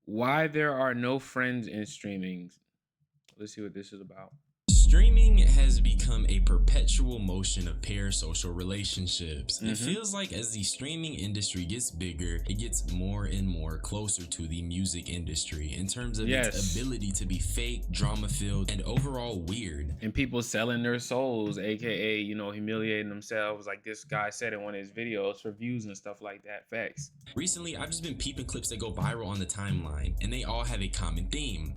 Why there are no friends in streaming. Let's see what this is about. Streaming has become a perpetual motion of parasocial relationships. It feels like as the streaming industry gets bigger, it gets more and more closer to the music industry in terms of its ability to be fake, drama-filled, and overall weird. And people selling their souls, aka, you know, humiliating themselves, like this guy said in one of his videos, for views and stuff like that. Facts. Recently, I've just been peeping clips that go viral on the timeline, and they all have a common theme: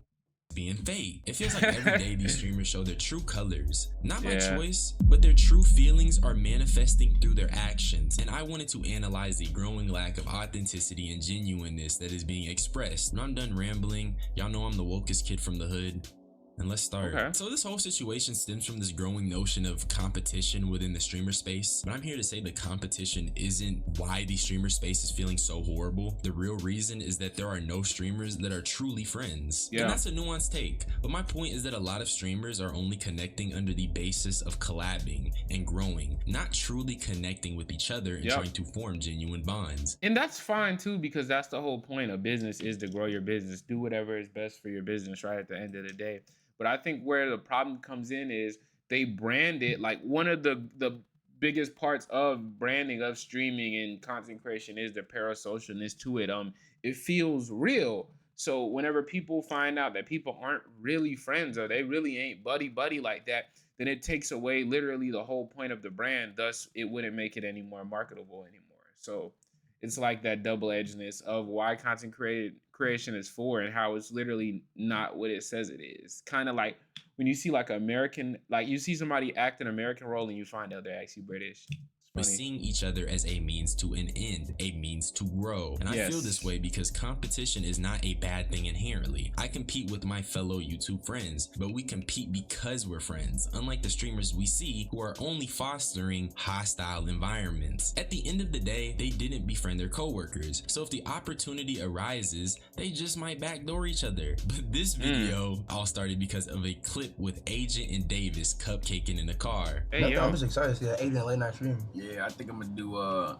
being fake. It feels like every day these streamers show their true colors, not by choice, but their true feelings are manifesting through their actions. And I wanted to analyze the growing lack of authenticity and genuineness that is being expressed. When I'm done rambling, y'all know I'm the wokest kid from the hood. And let's start. So this whole situation stems from this growing notion of competition within the streamer space. But I'm here to say the competition isn't why the streamer space is feeling so horrible. The real reason is that there are no streamers that are truly friends. And that's a nuanced take. But my point is that a lot of streamers are only connecting under the basis of collabing and growing, not truly connecting with each other and trying to form genuine bonds. And that's fine too, because that's the whole point of business, is to grow your business. Do whatever is best for your business, right, at the end of the day. But I think where the problem comes in is they brand it, like one of the biggest parts of branding of streaming and content creation is the parasocialness to it. It feels real. So whenever people find out that people aren't really friends or they really ain't buddy like that, then it takes away literally the whole point of the brand. Thus, it wouldn't make it any more marketable anymore. So it's like that double-edgedness of why content creation is for and how it's literally not what it says it is. Kind of like when you see like American, like you see somebody act an American role and you find out they're actually British. We're seeing each other as a means to an end, a means to grow. And I feel this way because competition is not a bad thing inherently. I compete with my fellow YouTube friends, but we compete because we're friends, unlike the streamers we see who are only fostering hostile environments. At the end of the day, they didn't befriend their coworkers, so if the opportunity arises, they just might backdoor each other. But this video all started because of a clip with Agent and Davis cupcaking in the car. Hey, I'm just excited to see that Agent late night stream. Yeah, I think I'm gonna do a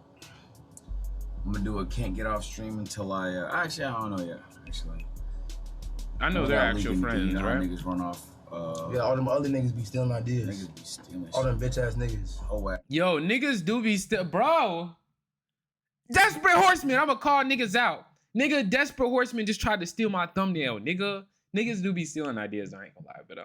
can't get off stream until I actually I don't know yet. Actually, I know they're actual friends, right? Niggas run off. Yeah, all them other niggas be stealing ideas. Niggas be stealing. All them bitch ass niggas. Oh, yo, niggas do be still, bro. Desperate Horseman, I'ma call niggas out. Nigga, Desperate Horseman just tried to steal my thumbnail, nigga. Niggas do be stealing ideas. I ain't gonna lie, but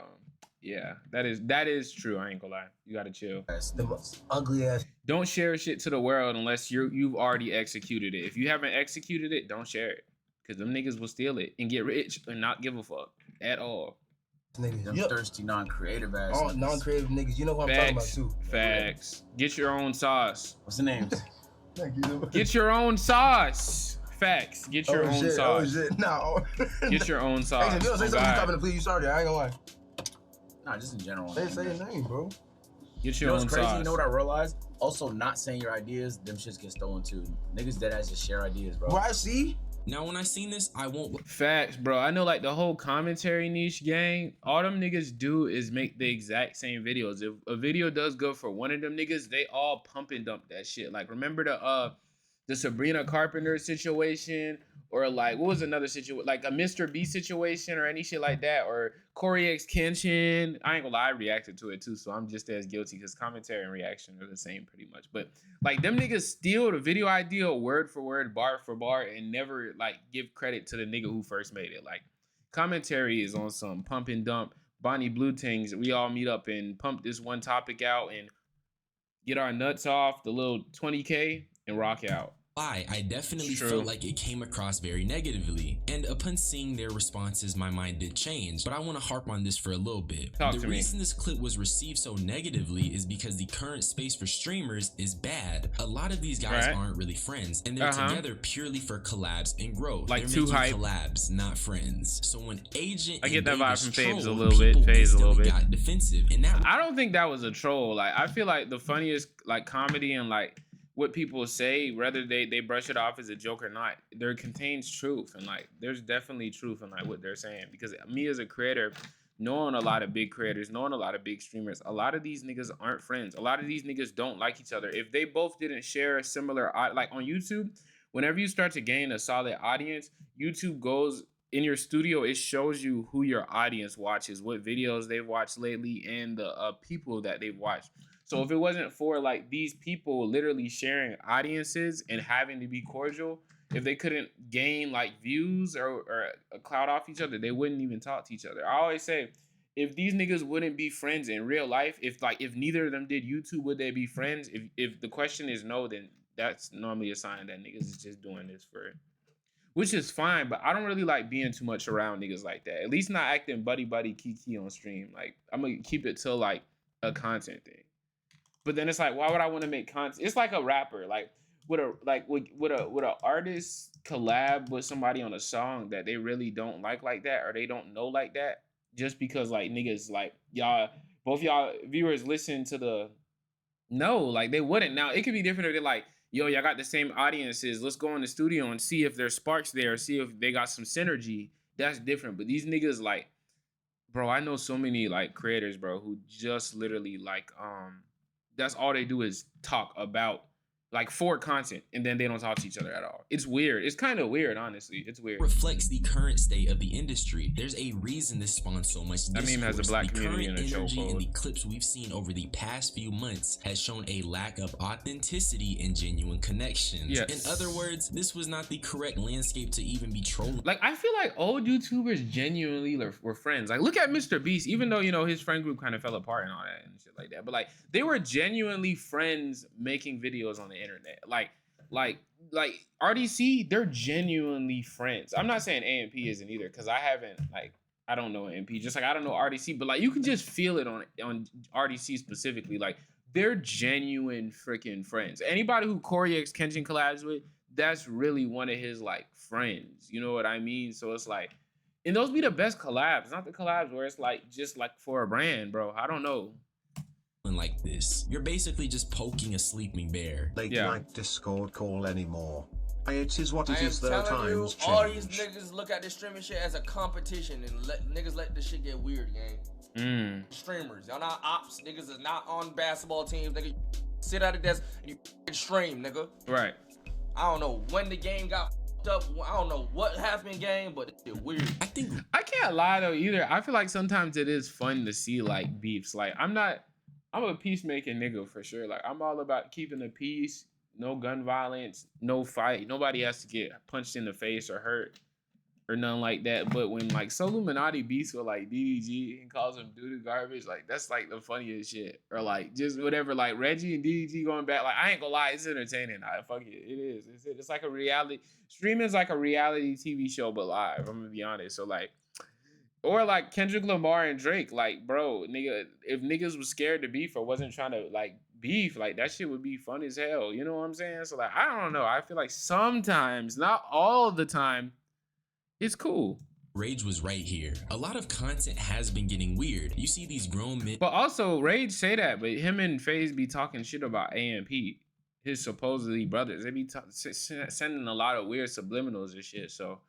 yeah, that is true. I ain't gonna lie. You gotta chill. The ugly ass. Don't share shit to the world unless you've already executed it. If you haven't executed it, don't share it. Cause them niggas will steal it and get rich and not give a fuck at all. Niggas, them thirsty non-creative ass. All non-creative niggas. You know what I'm talking about too. Facts. Get your own sauce. What's the names? Get your own sauce. Facts. Get your own sauce. Oh shit. No. Get your own sauce. Hey, if you don't say something, stop it, please. You started. I ain't gonna lie. Nah, just in general. Say your name, bro. Get your own crazy? sauce. You know what I realized? Also, not saying your ideas, them shits get stolen too. Niggas dead ass just share ideas, bro. Well, I see. Now, when I seen this, I won't. Facts, bro. I know like the whole commentary niche gang, all them niggas do is make the exact same videos. If a video does good for one of them niggas, they all pump and dump that shit. Like, remember the Sabrina Carpenter situation, or like what was another situation, like a Mr. B situation, or any shit like that, or Corey X Kenshin. I ain't gonna lie, I reacted to it too, so I'm just as guilty because commentary and reaction are the same pretty much. But like them niggas steal the video idea word for word, bar for bar, and never like give credit to the nigga who first made it. Like commentary is on some pump and dump, Bonnie Blue things. We all meet up and pump this one topic out and get our nuts off the little 20K and rock out. I definitely felt like it came across very negatively, and upon seeing their responses, my mind did change. But I want to harp on this for a little bit. The reason this clip was received so negatively is because the current space for streamers is bad. A lot of these guys aren't really friends, and they're together purely for collabs and growth. Like they're making collabs, not friends. So when Agent I get that vibe from FaZe a little bit, FaZe a little bit got defensive, and that I don't think that was a troll. Like I feel like the funniest like comedy and like what people say, whether they brush it off as a joke or not, there contains truth, and like there's definitely truth in like what they're saying. Because me as a creator, knowing a lot of big creators, knowing a lot of big streamers, a lot of these niggas aren't friends. A lot of these niggas don't like each other. If they both didn't share a similar, like on YouTube, whenever you start to gain a solid audience, YouTube goes in your studio, it shows you who your audience watches, what videos they've watched lately, and the people that they've watched. So if it wasn't for like these people literally sharing audiences and having to be cordial, if they couldn't gain like views or a cloud off each other, they wouldn't even talk to each other. I always say, if these niggas wouldn't be friends in real life, if neither of them did YouTube, would they be friends? If the question is no, then that's normally a sign that niggas is just doing this for, which is fine. But I don't really like being too much around niggas like that. At least not acting buddy kiki on stream. Like I'm gonna keep it to like a content thing. But then it's like, why would I want to make content? It's like a rapper, like would a artist collab with somebody on a song that they really don't like that, or they don't know like that, just because like niggas like y'all, both y'all viewers listen to the, no, like they wouldn't. Now it could be different if they're like, yo, y'all got the same audiences, let's go in the studio and see if there's sparks there, see if they got some synergy. That's different. But these niggas like, bro, I know so many like creators, bro, who just literally like that's all they do is talk about like for content, and then they don't talk to each other at all. It's weird. It's kind of weird, honestly. It's weird. Reflects the current state of the industry. There's a reason this spawns so much discourse. That meme has a black the community in current the show. Energy in the clips we've seen over the past few months has shown a lack of authenticity and genuine connections. Yes. In other words, this was not the correct landscape to even be trolling. Like, I feel like old YouTubers genuinely were friends. Like, look at Mr. Beast, even though, you know, his friend group kind of fell apart and all that and shit like that. But like, they were genuinely friends making videos on the internet. Like RDC, they're genuinely friends. I'm not saying AMP isn't either, because I don't know AMP, just like I don't know RDC, but like you can just feel it on RDC specifically. Like they're genuine freaking friends. Anybody who Corey X Kenshin collabs with, that's really one of his like friends. You know what I mean? So it's like, and those be the best collabs, not the collabs where it's like just like for a brand, bro. I don't know. Like this, you're basically just poking a sleeping bear. They like Discord call anymore. It is what it is, though times change. All these niggas look at this streaming shit as a competition and let this shit get weird, gang. Streamers, y'all not ops. Niggas is not on basketball teams. Nigga, sit at a desk and you stream, nigga. Right. I don't know when the game got up. I don't know what happened, game, but it's weird. I can't lie though either. I feel like sometimes it is fun to see like beefs. Like I'm a peacemaking nigga for sure. Like I'm all about keeping the peace, no gun violence, no fight. Nobody has to get punched in the face or hurt or nothing like that. But when like Soluminati beats with like DDG and calls him doo-doo garbage, like that's like the funniest shit. Or like just whatever, like Reggie and DDG going back. Like I ain't gonna lie, it's entertaining. Fuck it, it is. It's like a reality. Streaming's like a reality TV show but live. I'm gonna be honest. So like. Or like Kendrick Lamar and Drake, like, bro, nigga, if niggas was scared to beef or wasn't trying to like beef, like that shit would be fun as hell. You know what I'm saying? So like, I don't know. I feel like sometimes, not all the time, it's cool. Rage was right here. A lot of content has been getting weird. You see these grown men. But also, Rage say that, but him and FaZe be talking shit about AMP, his supposedly brothers. They be sending a lot of weird subliminals and shit. So.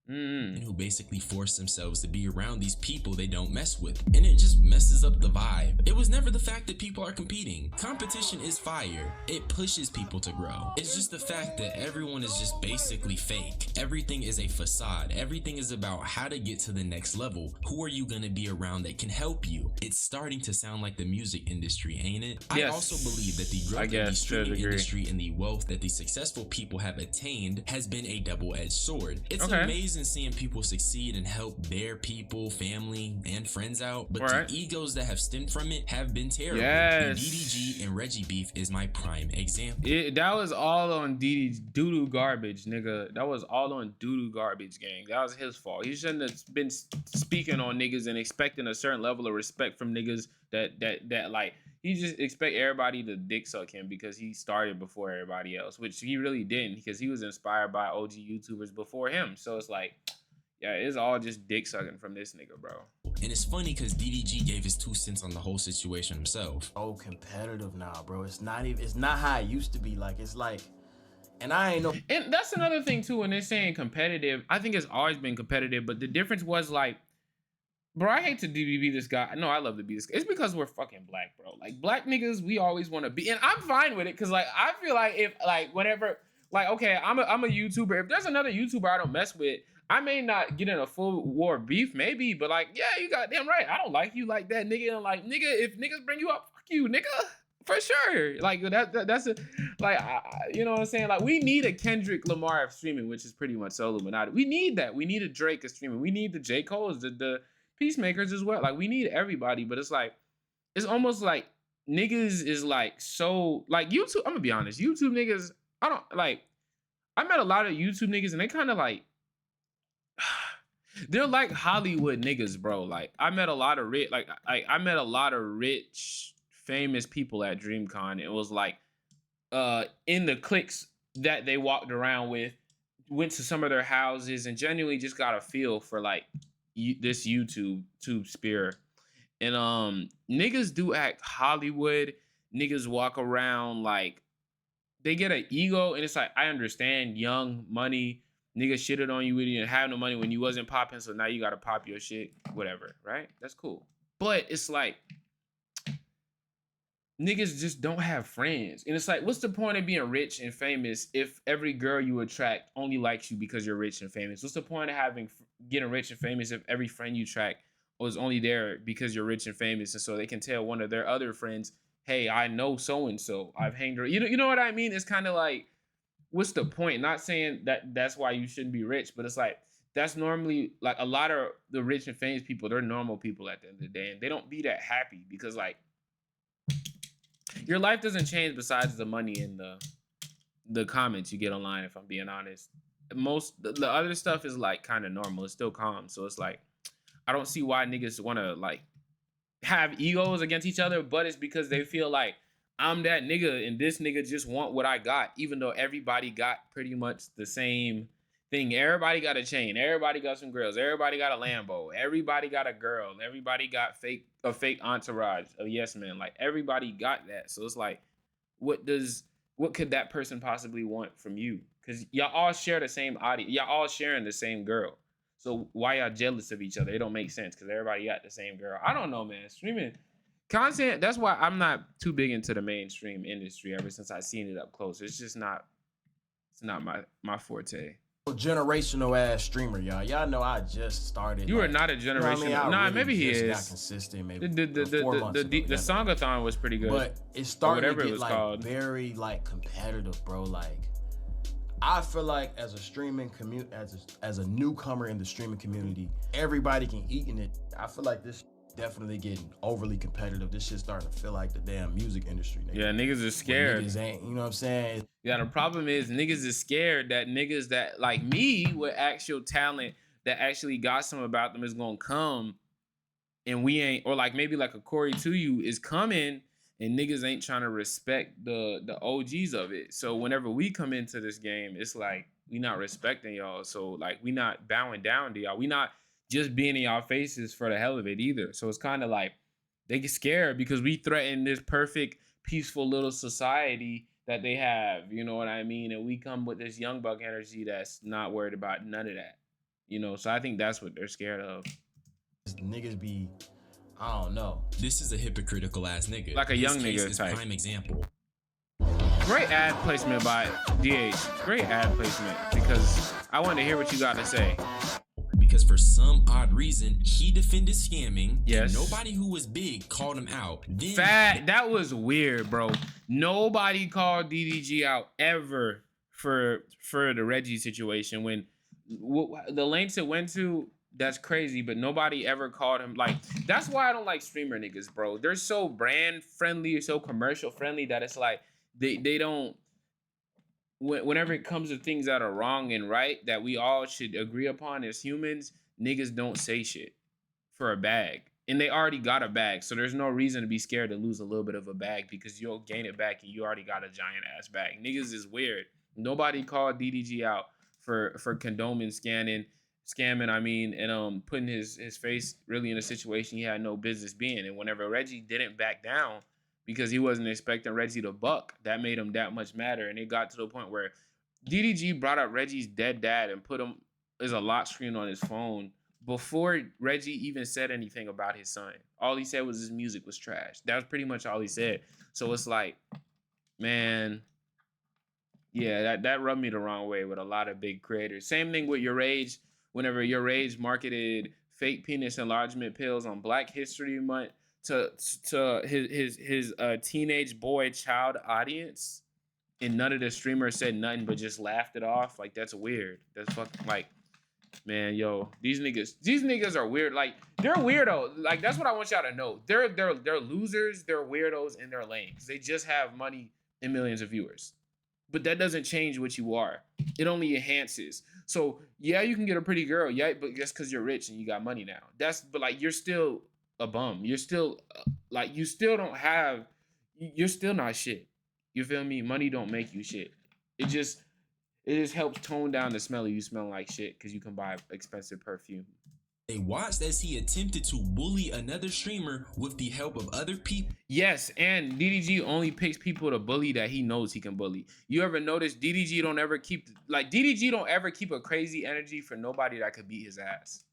Who basically force themselves to be around these people they don't mess with, and it just messes up the vibe. It was never the fact that people are competing. Competition is fire. It pushes people to grow. It's just the fact that everyone is just basically fake. Everything is a facade. Everything is about how to get to the next level. Who are you gonna be around that can help you? It's starting to sound like the music industry, ain't it? Yes. I also believe that the growth of the streaming industry and the wealth that the successful people have attained has been a double-edged sword. It's amazing seeing people succeed and help their people, family, and friends out, but the egos that have stemmed from it have been terrible. And DDG and Reggie beef is my prime example. That was all on DD's doo-doo garbage, nigga. That was all on doo-doo garbage, gang. That was his fault. He shouldn't have been speaking on niggas and expecting a certain level of respect from niggas that like, he just expect everybody to dick suck him because he started before everybody else, which he really didn't, because he was inspired by OG YouTubers before him. So it's like, yeah, it's all just dick sucking from this nigga, bro. And it's funny because DDG gave his 2 cents on the whole situation himself. Oh, competitive now, bro. It's not how it used to be. Like, it's like, and I ain't know. And that's another thing too, when they're saying competitive, I think it's always been competitive, but the difference was like, bro, I hate to be this guy. No, I love to be this guy. It's because we're fucking black, bro. Like, black niggas, we always want to be. And I'm fine with it, because, like, I feel like if, like, whenever, like, okay, I'm a YouTuber. If there's another YouTuber I don't mess with, I may not get in a full war beef, maybe, but like, yeah, you goddamn right. I don't like you like that, nigga. And like, nigga, if niggas bring you up, fuck you, nigga, for sure. Like that's a like, you know what I'm saying? Like, we need a Kendrick Lamar of streaming, which is pretty much so Illuminati. We need that. We need a Drake of streaming. We need the J. Cole's, the Peacemakers as well. Like, we need everybody, but it's like, it's almost like niggas is like so like YouTube. I'm gonna be honest, YouTube niggas. I don't like. I met a lot of YouTube niggas, and they kind of like. They're like Hollywood niggas, bro. Like, I met a lot of rich, I met a lot of rich, famous people at DreamCon. It was like, in the cliques that they walked around with, went to some of their houses, and genuinely just got a feel for like this YouTube sphere. And niggas do act Hollywood. Niggas walk around like they get an ego, and it's like, I understand young money. Niggas shitted on you when you didn't have no money, when you wasn't popping, so now you gotta pop your shit, whatever, right? That's cool. But it's like, niggas just don't have friends. And it's like, what's the point of being rich and famous if every girl you attract only likes you because you're rich and famous? What's the point of getting rich and famous if every friend you attract was only there because you're rich and famous, and so they can tell one of their other friends, hey, I know so-and-so, I've hanged her. You know what I mean? It's kind of like, what's the point? Not saying that that's why you shouldn't be rich, but it's like, that's normally like a lot of the rich and famous people, they're normal people at the end of the day, and they don't be that happy because like, your life doesn't change besides the money and the comments you get online, if I'm being honest. The other stuff is like kind of normal. It's still calm. So it's like, I don't see why niggas want to like have egos against each other, but it's because they feel like, I'm that nigga and this nigga just want what I got, even though everybody got pretty much the same thing. Everybody got a chain. Everybody got some grills. Everybody got a Lambo. Everybody got a girl. Everybody got a fake entourage, a yes man. Like, everybody got that. So it's like, what could that person possibly want from you? Because y'all all share the same audience. Y'all all sharing the same girl. So why y'all jealous of each other? It don't make sense because everybody got the same girl. I don't know, man. Streaming content, that's why I'm not too big into the mainstream industry ever since I seen it up close. It's just not, it's not my forte. Generational ass streamer, y'all. Y'all know I just started. You are not a generational. You know what I mean? Nah, really maybe he is. Got consistent. Maybe the 4 months ago, the songathon was pretty good. But it's starting whatever to it get was like called. very like competitive, bro. Like, I feel like as a streaming community, as a newcomer in the streaming community, everybody can eat in it. I feel like this definitely getting overly competitive. This shit starting to feel like the damn music industry. Nigga. Yeah, niggas are scared. Niggas ain't, you know what I'm saying? Yeah, the problem is niggas is scared that niggas that like me with actual talent that actually got some about them is gonna come, and we ain't, or like maybe like a Corey to you is coming, and niggas ain't trying to respect the OGs of it. So whenever we come into this game, it's like we not respecting y'all. So like we not bowing down to y'all. We not just being in y'all faces for the hell of it either. So it's kind of like they get scared because we threaten this perfect, peaceful little society that they have, you know what I mean? And we come with this young buck energy that's not worried about none of that, you know? So I think that's what they're scared of. Niggas be, I don't know. This is a hypocritical ass nigga. Like a young His case nigga is type. prime example. Great ad placement by DH. Great ad placement, because I want to hear what you got to say. Because for some odd reason, he defended scamming. Yes. And nobody who was big called him out. Then That was weird, bro. Nobody called DDG out ever for the Reggie situation. When the lengths it went to, that's crazy. But nobody ever called him. Like, that's why I don't like streamer niggas, bro. They're so brand friendly, so commercial friendly that it's like they don't. Whenever it comes to things that are wrong and right that we all should agree upon as humans, niggas don't say shit for a bag. And they already got a bag, so there's no reason to be scared to lose a little bit of a bag because you'll gain it back and you already got a giant ass bag. Niggas is weird. Nobody called DDG out for condoning scamming, I mean, and putting his face really in a situation he had no business being. And whenever Reggie didn't back down, because he wasn't expecting Reggie to buck, that made him that much madder. And it got to the point where DDG brought up Reggie's dead dad and put him as a lock screen on his phone before Reggie even said anything about his son. All he said was his music was trash. That was pretty much all he said. So it's like, man, yeah, that rubbed me the wrong way with a lot of big creators. Same thing with Your Age whenever Your Rage marketed fake penis enlargement pills on Black History Month to his teenage boy child audience, and none of the streamers said nothing but just laughed it off. Like, that's weird. That's fucking, like, man, yo, these niggas are weird. Like, they're weirdo. Like, that's what I want y'all to know. They're losers, they're weirdos, and they're lame because they just have money and millions of viewers. But that doesn't change what you are. It only enhances. So yeah, you can get a pretty girl, yeah, but just because you're rich and you got money now. But like, you're still a bum. You're still like, you still don't have. You're still not shit. You feel me? Money don't make you shit. It just helps tone down the smell of you smelling like shit because you can buy expensive perfume. They watched as he attempted to bully another streamer with the help of other people. Yes, and DDG only picks people to bully that he knows he can bully. You ever notice DDG don't ever keep a crazy energy for nobody that could beat his ass,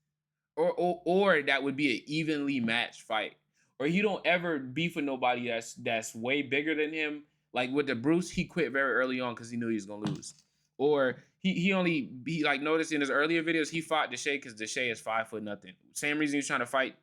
or that would be an evenly matched fight. Or he don't ever beef with nobody that's way bigger than him. Like with the Bruce, he quit very early on because he knew he was gonna lose. Or he like noticed in his earlier videos he fought Deshae because Deshae is 5'0". Same reason he's trying to fight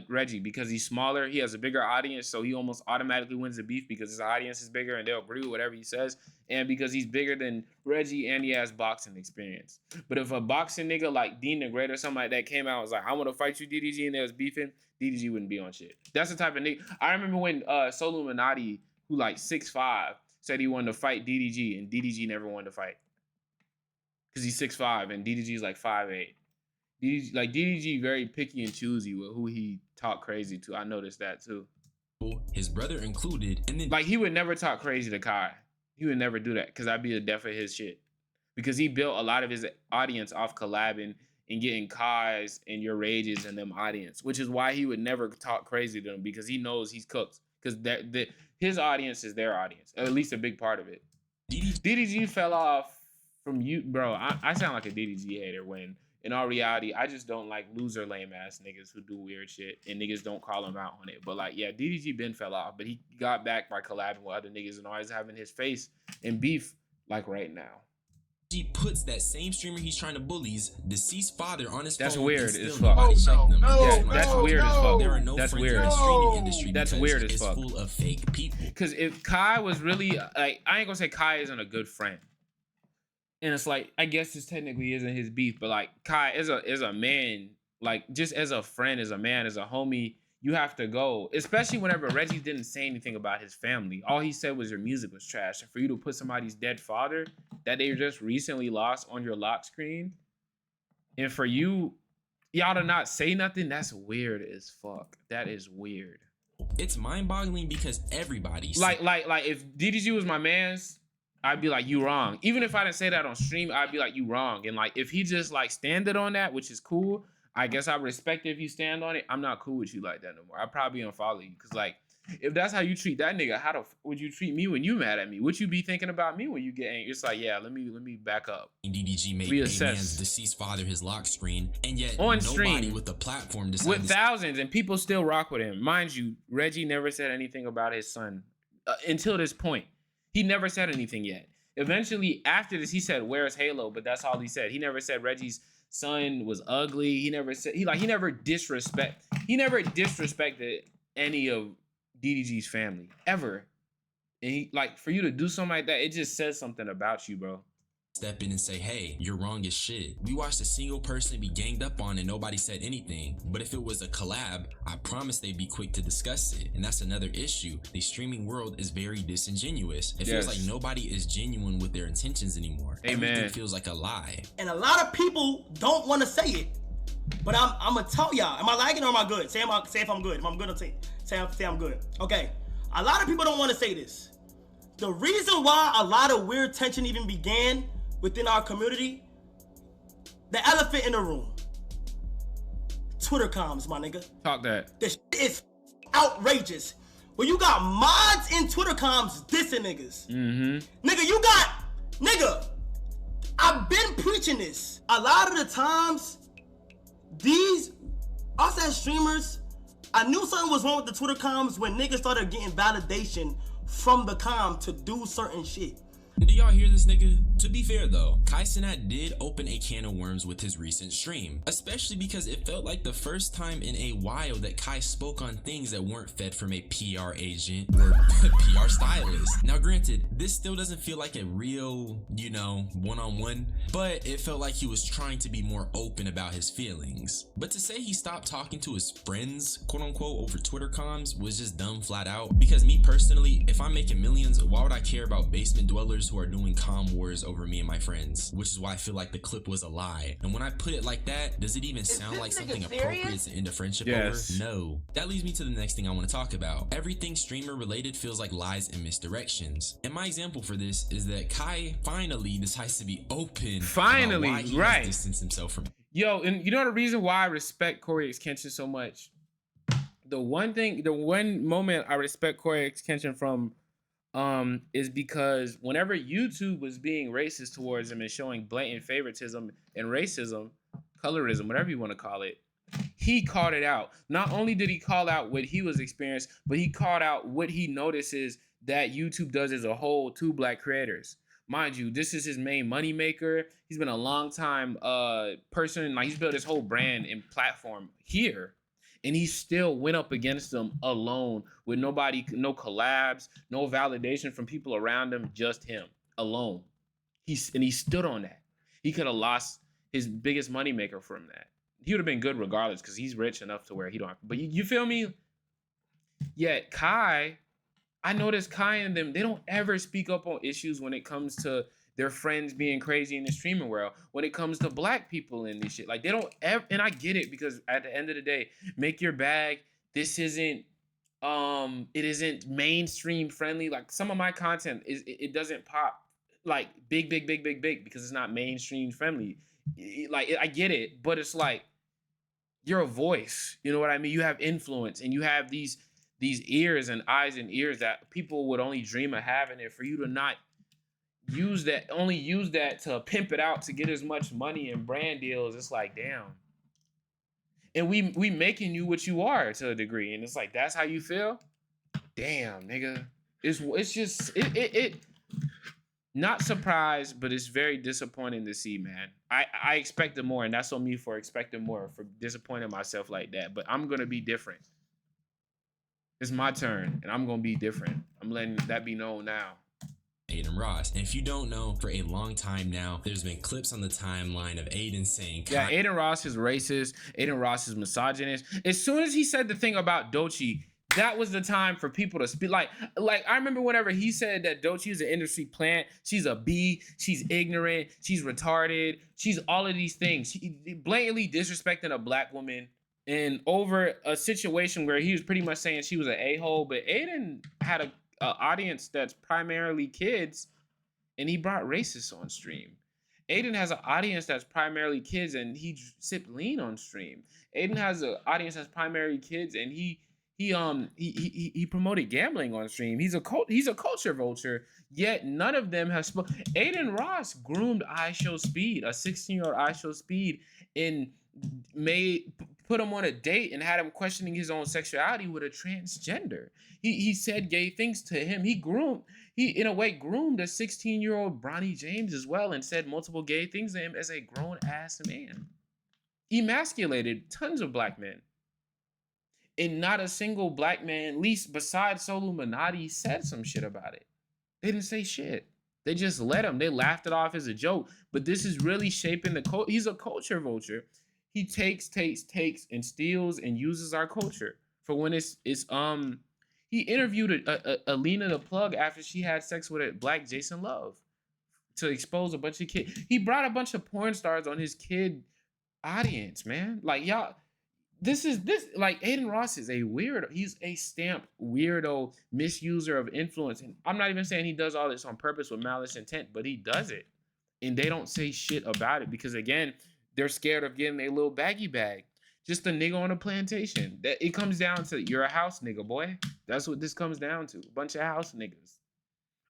Reggie, because he's smaller. He has a bigger audience, so he almost automatically wins the beef because his audience is bigger and they'll agree with whatever he says. And because he's bigger than Reggie and he has boxing experience. But if a boxing nigga like Dean the Great or something like that came out and was like, I want to fight you, DDG, and they was beefing, DDG wouldn't be on shit. That's the type of nigga. I remember when Soluminati, who like 6'5", said he wanted to fight DDG, and DDG never wanted to fight. Because he's 6'5", and DDG is like 5'8". DDG very picky and choosy with who he talk crazy to. I noticed that too. His brother included, and then like he would never talk crazy to Kai. He would never do that because I'd be the death of his shit. Because he built a lot of his audience off collabing and getting Kai's and Your Rages and them audience, which is why he would never talk crazy to them, because he knows he's cooked. Because his audience is their audience, at least a big part of it. DDG fell off from you, bro. I sound like a DDG hater when in all reality, I just don't like loser lame ass niggas who do weird shit and niggas don't call him out on it. But like, yeah, DDG been fell off, but he got back by collabing with other niggas and always having his face in beef like right now. He puts that same streamer he's trying to bully's deceased father on his phone. That's weird as fuck. That's weird as fuck. There are no that's friends weird. in the streaming industry. That's weird as it's fuck. Full of fake people. Because if Kai was really like, I ain't gonna say Kai isn't a good friend. And it's like, I guess this technically isn't his beef, but like Kai is a man, like just as a friend, as a man, as a homie, you have to go. Especially whenever Reggie didn't say anything about his family. All he said was your music was trash. And for you to put somebody's dead father that they just recently lost on your lock screen, and for y'all to not say nothing, that's weird as fuck. That is weird. It's mind-boggling because everybody like if DDG was my man's, I'd be like, you wrong. Even if I didn't say that on stream, I'd be like, you wrong. And like, if he just like standed on that, which is cool, I guess I respect it if you stand on it. I'm not cool with you like that no more. I'd probably unfollow you. Cause like, if that's how you treat that nigga, how would you treat me when you mad at me? What you be thinking about me when you get angry? It's like, yeah, let me back up. DDG made a man's deceased father his lock screen, and yet on nobody stream with the platform decided with thousands, and people still rock with him. Mind you, Reggie never said anything about his son until this point. He never said anything yet. Eventually, after this, he said, "Where's Halo?" But that's all he said. He never said Reggie's son was ugly. He never said he never disrespected any of DDG's family ever. And he like, for you to do something like that, it just says something about you, bro. Step in and say, hey, you're wrong as shit. We watched a single person be ganged up on and nobody said anything. But if it was a collab, I promise they'd be quick to discuss it. And that's another issue. The streaming world is very disingenuous. It feels like nobody is genuine with their intentions anymore. Amen. Everything feels like a lie. And a lot of people don't want to say it. But I'm gonna tell y'all, am I lagging or am I good? Say if I'm good. If I'm good, say I'm good. Okay. A lot of people don't want to say this. The reason why a lot of weird tension even began within our community, the elephant in the room, Twitter comms, my nigga. Talk that. This shit is outrageous. Well, you got mods in Twitter comms dissing niggas. Nigga, I've been preaching this. A lot of the times, us as streamers, I knew something was wrong with the Twitter comms when niggas started getting validation from the comm to do certain shit. Do y'all hear this nigga? To be fair though, Kai Cenat did open a can of worms with his recent stream, especially because it felt like the first time in a while that Kai spoke on things that weren't fed from a PR agent or PR stylist. Now granted, this still doesn't feel like a real, you know, one-on-one, but it felt like he was trying to be more open about his feelings. But to say he stopped talking to his friends, quote unquote, over Twitter comms was just dumb flat out, because me personally, if I'm making millions, why would I care about basement dwellers who are doing comm wars over me and my friends? Which is why I feel like the clip was a lie. And when I put it like that, does it even sound like something appropriate to end a friendship over? No. That leads me to the next thing I want to talk about. Everything streamer related feels like lies and misdirections. And my example for this is that Kai finally decides to be open about why he has distanced himself from. Yo, and you know the reason why I respect Corey X. Kenshin so much? The one moment I respect Corey X. Kenshin from is because whenever YouTube was being racist towards him and showing blatant favoritism and racism, colorism, whatever you want to call it, he called it out. Not only did he call out what he was experiencing, but he called out what he notices that YouTube does as a whole to black creators. Mind you, this is his main moneymaker. He's been a long time person. Like, he's built his whole brand and platform here. And he still went up against them alone with nobody, no collabs, no validation from people around him, just him alone. He stood on that. He could have lost his biggest moneymaker from that. He would have been good regardless because he's rich enough to where he don't have, but you feel me? Yet Kai, I noticed Kai and them, they don't ever speak up on issues when it comes to their friends being crazy in the streaming world. When it comes to black people in this shit, like they don't ever, and I get it because at the end of the day, make your bag. This isn't, it isn't mainstream friendly. Like some of my content it doesn't pop like big because it's not mainstream friendly. I get it, but it's like you're a voice. You know what I mean? You have influence and you have these ears and eyes and ears that people would only dream of having. It for you to not use that to pimp it out to get as much money and brand deals. It's like, damn. And we making you what you are to a degree, and it's like that's how you feel. Damn, nigga. It's just not surprised, but it's very disappointing to see, man. I expected more, and that's on me for expecting more, for disappointing myself like that. But I'm gonna be different. It's my turn, and I'm gonna be different. I'm letting that be known now. Adin Ross. And if you don't know, for a long time now, there's been clips on the timeline of Adin saying, yeah, Adin Ross is racist. Adin Ross is misogynist. As soon as he said the thing about Doechii, that was the time for people to speak. Like I remember whenever he said that Doechii is an industry plant, she's a bee, she's ignorant, she's retarded, she's all of these things. He blatantly disrespecting a black woman, and over a situation where he was pretty much saying she was an a-hole, but Adin had a audience that's primarily kids, and he brought racists on stream. Adin has an audience that's primarily kids, and he sipped lean on stream. Adin has an audience that's primarily kids, and he promoted gambling on stream. He's a culture vulture. Yet none of them have spoken. Adin Ross groomed IShowSpeed, a 16-year-old IShowSpeed, and put him on a date and had him questioning his own sexuality with a transgender. He said gay things to him. He in a way groomed a 16-year-old Bronny James as well, and said multiple gay things to him as a grown-ass man. Emasculated tons of black men. And not a single black man, at least besides Soluminati, said some shit about it. They didn't say shit. They just let him. They laughed it off as a joke. But this is really shaping the culture. He's a culture vulture. He takes, and steals and uses our culture for when it's he interviewed Alina the Plug after she had sex with a black Jason Love to expose a bunch of kids. He brought a bunch of porn stars on his kid audience, man. Like, y'all, like Adin Ross is a weirdo. He's a stamped weirdo misuser of influence. And I'm not even saying he does all this on purpose with malice intent, but he does it. And they don't say shit about it because, again, they're scared of getting a little baggy bag. Just a nigga on a plantation. That it comes down to, you're a house nigga, boy. That's what this comes down to. A bunch of house niggas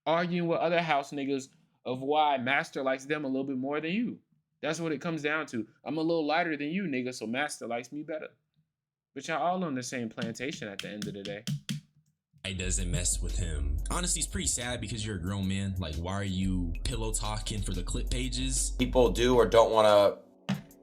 arguing with other house niggas of why Master likes them a little bit more than you. That's what it comes down to. I'm a little lighter than you, nigga, so Master likes me better. But y'all all on the same plantation at the end of the day. doesn't mess with him. Honestly, it's pretty sad because you're a grown man. Like, why are you pillow talking for the clip pages? People do or don't want to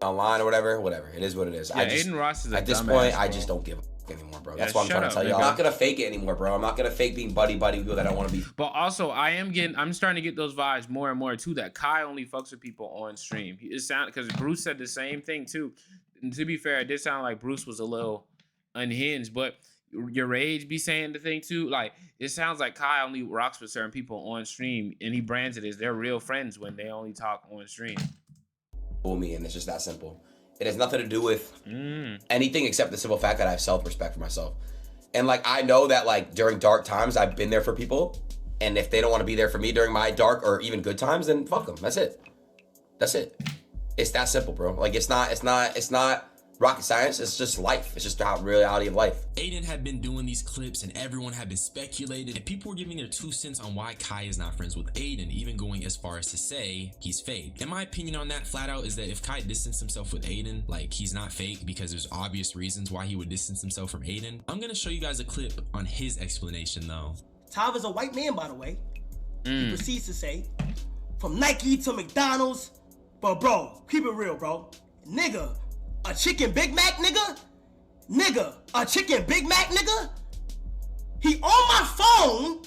online or whatever. It is what it is. Yeah, Aiden Ross is a at this dumbass, point, bro. I just don't give a fuck anymore, bro. Yeah, That's what I'm trying to tell you. nigga. I'm not gonna fake it anymore, bro. I'm not gonna fake being buddy with people that I don't want to be. But also, I'm starting to get those vibes more and more too. That Kai only fucks with people on stream. It sound because Bruce said the same thing too. And to be fair, it did sound like Bruce was a little unhinged, but your rage be saying the thing too. Like it sounds like Kai only rocks with certain people on stream, and he brands it as they're real friends when they only talk on stream. Fool me, and it's just that simple. It has nothing to do with anything except the simple fact that I have self-respect for myself. And like I know that like during dark times I've been there for people, and if they don't want to be there for me during my dark or even good times, then fuck them. That's it. It's that simple, bro. Like it's not rocket science. It's just life. It's just the reality of life. Aiden had been doing these clips and everyone had been speculating, and people were giving their 2 cents on why Kai is not friends with Aiden, even going as far as to say he's fake. And my opinion on that flat out is that if Kai distanced himself with Aiden, like he's not fake because there's obvious reasons why he would distance himself from Aiden. I'm gonna show you guys a clip on his explanation though. Tav is a white man, by the way. He proceeds to say, from Nike to McDonald's, but bro, keep it real, bro. Nigga, a chicken Big Mac, nigga? Nigga, a chicken Big Mac, nigga? He on my phone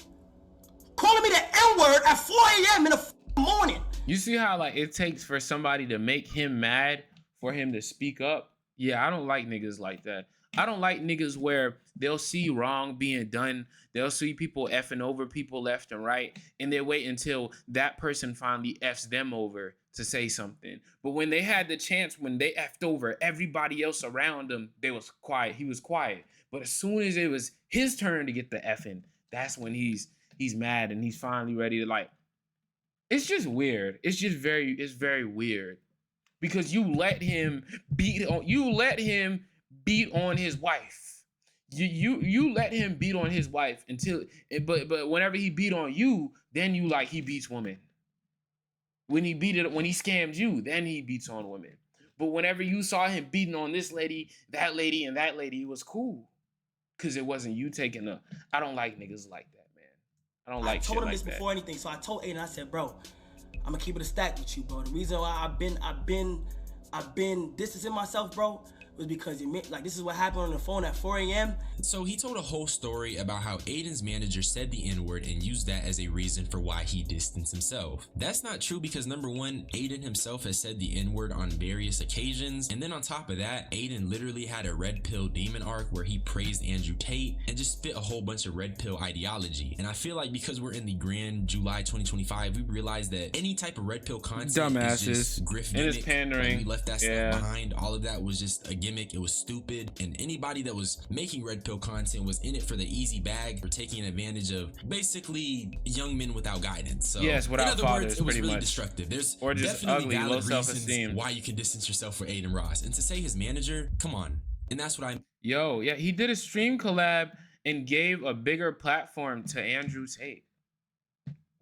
calling me the N-word at 4 a.m. in the morning. You see how like it takes for somebody to make him mad for him to speak up? Yeah, I don't like niggas like that. I don't like niggas where they'll see wrong being done. They'll see people effing over people left and right, and they wait until that person finally F's them over to say something. But when they had the chance, when they effed over everybody else around them, they was quiet. He was quiet. But as soon as it was his turn to get the effing, that's when he's mad and he's finally ready to like. It's just weird. It's very weird because you let him beat on his wife. You let him beat on his wife until, but whenever he beat on you, then you like he beats women. When he scammed you, then he beats on women. But whenever you saw him beating on this lady, and that lady, it was cool. Cause it wasn't you taking the. I don't like niggas like that, man. I don't like shit like that. I told him this before anything, so I told Aiden, I said, bro, I'm gonna keep it a stack with you, bro. The reason why I've been distancing myself, bro, was because this is what happened on the phone at 4 a.m. So he told a whole story about how Aiden's manager said the N-word and used that as a reason for why he distanced himself. That's not true because number one, Aiden himself has said the N-word on various occasions, and then on top of that, Aiden literally had a red pill demon arc where he praised Andrew Tate and just spit a whole bunch of red pill ideology. And I feel like because we're in the grand July 2025, we realized that any type of red pill content is just grift and it's pandering. We left that stuff behind. All of that was just a gimmick. It was stupid, and anybody that was making red pill content was in it for the easy bag, for taking advantage of basically young men without guidance. So yes, without in other words, it was really much destructive. There's or just definitely ugly, valid low self-esteem. reasons why you can distance yourself from Aiden Ross, and to say his manager, come on. And that's what I. Yo, yeah, he did a stream collab and gave a bigger platform to Andrew Tate.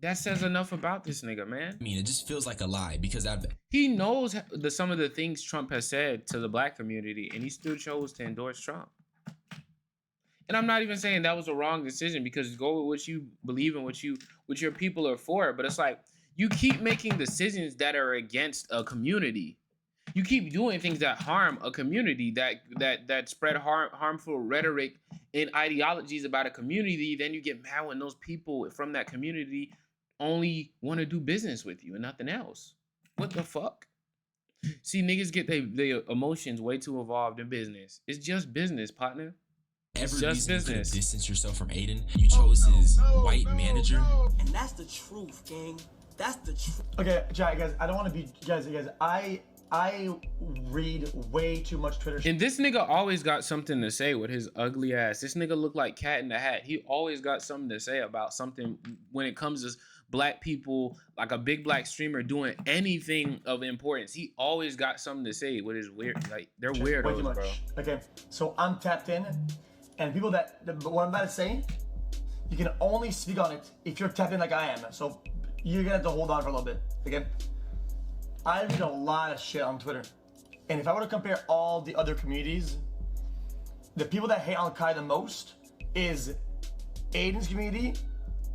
That says enough about this nigga, man. I mean, it just feels like a lie because he knows some of the things Trump has said to the black community, and he still chose to endorse Trump. And I'm not even saying that was a wrong decision because go with what you believe in, what your people are for. But it's like you keep making decisions that are against a community. You keep doing things that harm a community, that spread harmful rhetoric and ideologies about a community. Then you get mad when those people from that community only want to do business with you and nothing else. What the fuck? See, niggas get their emotions way too involved in business. It's just business, partner. Every reason you could have distanced yourself from Aiden, you chose his white manager. And that's the truth, gang. That's the truth. Okay, guys, I don't want to be guys. I read way too much Twitter. And this nigga always got something to say with his ugly ass. This nigga looked like Cat in the Hat. He always got something to say about something when it comes to black people, like a big black streamer doing anything of importance. He always got something to say with his weird, like they're weirdos, bro. Okay, so I'm tapped in, and people what I'm about to say, you can only speak on it if you're tapped in like I am. So you're gonna have to hold on for a little bit, okay? I read a lot of shit on Twitter, and if I were to compare all the other communities, the people that hate on Kai the most is Aiden's community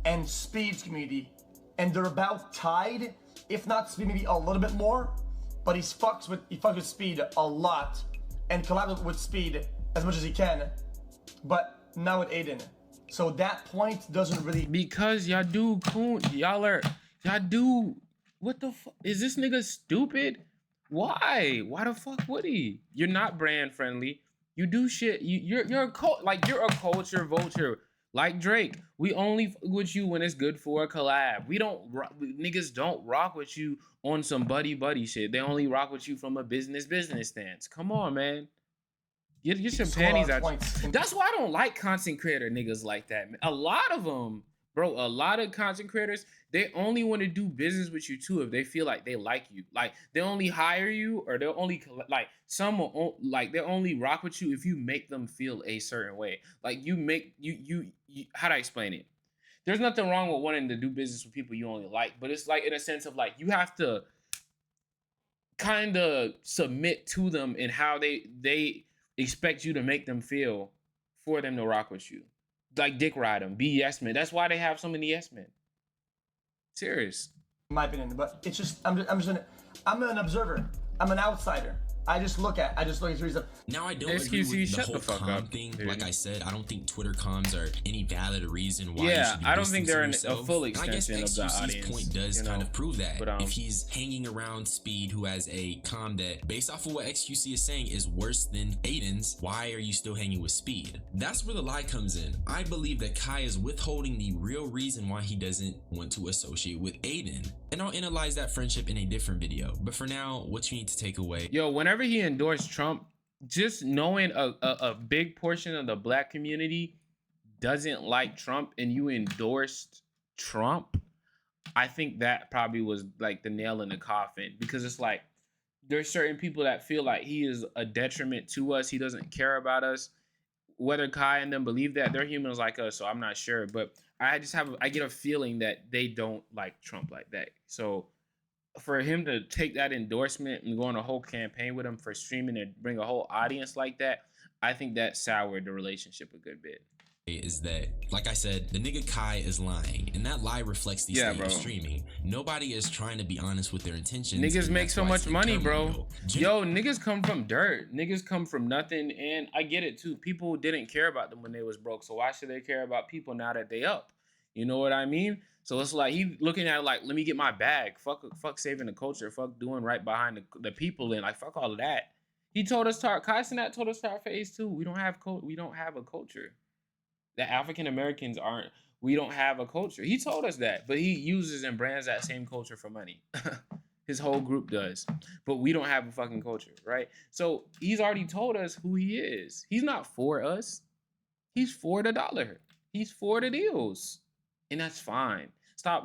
and Speed's community, and they're about tied, if not Speed maybe a little bit more, but he fucks with Speed a lot and collabs with Speed as much as he can, but not with Aiden. So that point doesn't really, because y'all do cool. Y'all do. What the fuck? Is this nigga stupid? Why? Why the fuck would he? You're not brand friendly. You do shit. You're a you're a culture vulture. Like Drake, we only fuck with you when it's good for a collab. Niggas don't rock with you on some buddy shit. They only rock with you from a business stance. Come on, man. Get your panties out. That's why I don't like content creator niggas like that, man. A lot of them, bro, a lot of content creators, they only want to do business with you too if they feel like they like you. Like they only hire you, or they'll only like some will they only rock with you if you make them feel a certain way. Like you how do I explain it? There's nothing wrong with wanting to do business with people you only like, but it's like in a sense of like you have to kind of submit to them in how they expect you to make them feel for them to rock with you. Like dick ride them, be yes men. That's why they have so many yes men. Serious. in my opinion, but it's just I'm an observer. I'm an outsider. I just look at stuff. Now I don't agree with the whole calm thing. Dude. Like I said, I don't think Twitter comms are any valid reason why. Yeah, I don't think they're a full extension of the audience. Point does kind of prove that. But, if he's hanging around Speed, who has a comm that, based off of what XQC is saying, is worse than Aiden's, why are you still hanging with Speed? That's where the lie comes in. I believe that Kai is withholding the real reason why he doesn't want to associate with Aiden. And I'll analyze that friendship in a different video. But for now, what you need to take away. Yo, whenever he endorsed Trump, just knowing a big portion of the black community doesn't like Trump and you endorsed Trump, I think that probably was like the nail in the coffin, because it's like there's certain people that feel like he is a detriment to us. He doesn't care about us. Whether Kai and them believe that, they're humans like us, so I'm not sure. But I get a feeling that they don't like Trump like that. So for him to take that endorsement and go on a whole campaign with him for streaming and bring a whole audience like that, I think that soured the relationship a good bit. Is that, like I said, the nigga Kai is lying, and that lie reflects the state of streaming. Nobody is trying to be honest with their intentions. Niggas make so much money, bro. Yo, niggas come from dirt. Niggas come from nothing, and I get it too. People didn't care about them when they was broke, so why should they care about people now that they up? You know what I mean? So it's like he looking at it like, let me get my bag. Fuck saving the culture. Fuck doing right behind the people, and like fuck all of that. He told us Kai Cenat told us to our face too. We don't have a culture. The African Americans we don't have a culture. He told us that, but he uses and brands that same culture for money. His whole group does, but we don't have a fucking culture, right? So he's already told us who he is. He's not for us. He's for the dollar. He's for the deals, and that's fine.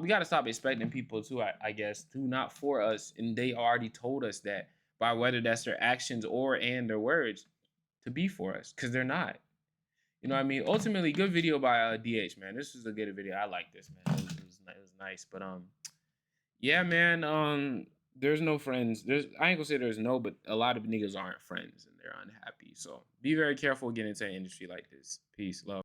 We got to stop expecting people to, I guess, to not for us, and they already told us that by whether that's their actions and their words to be for us, because they're not. You know what I mean? Ultimately, good video by DH, man. This was a good video. I like this, man. It was nice. But yeah, man. There's no friends. I ain't gonna say there's no, but a lot of niggas aren't friends and they're unhappy. So be very careful getting into an industry like this. Peace, love.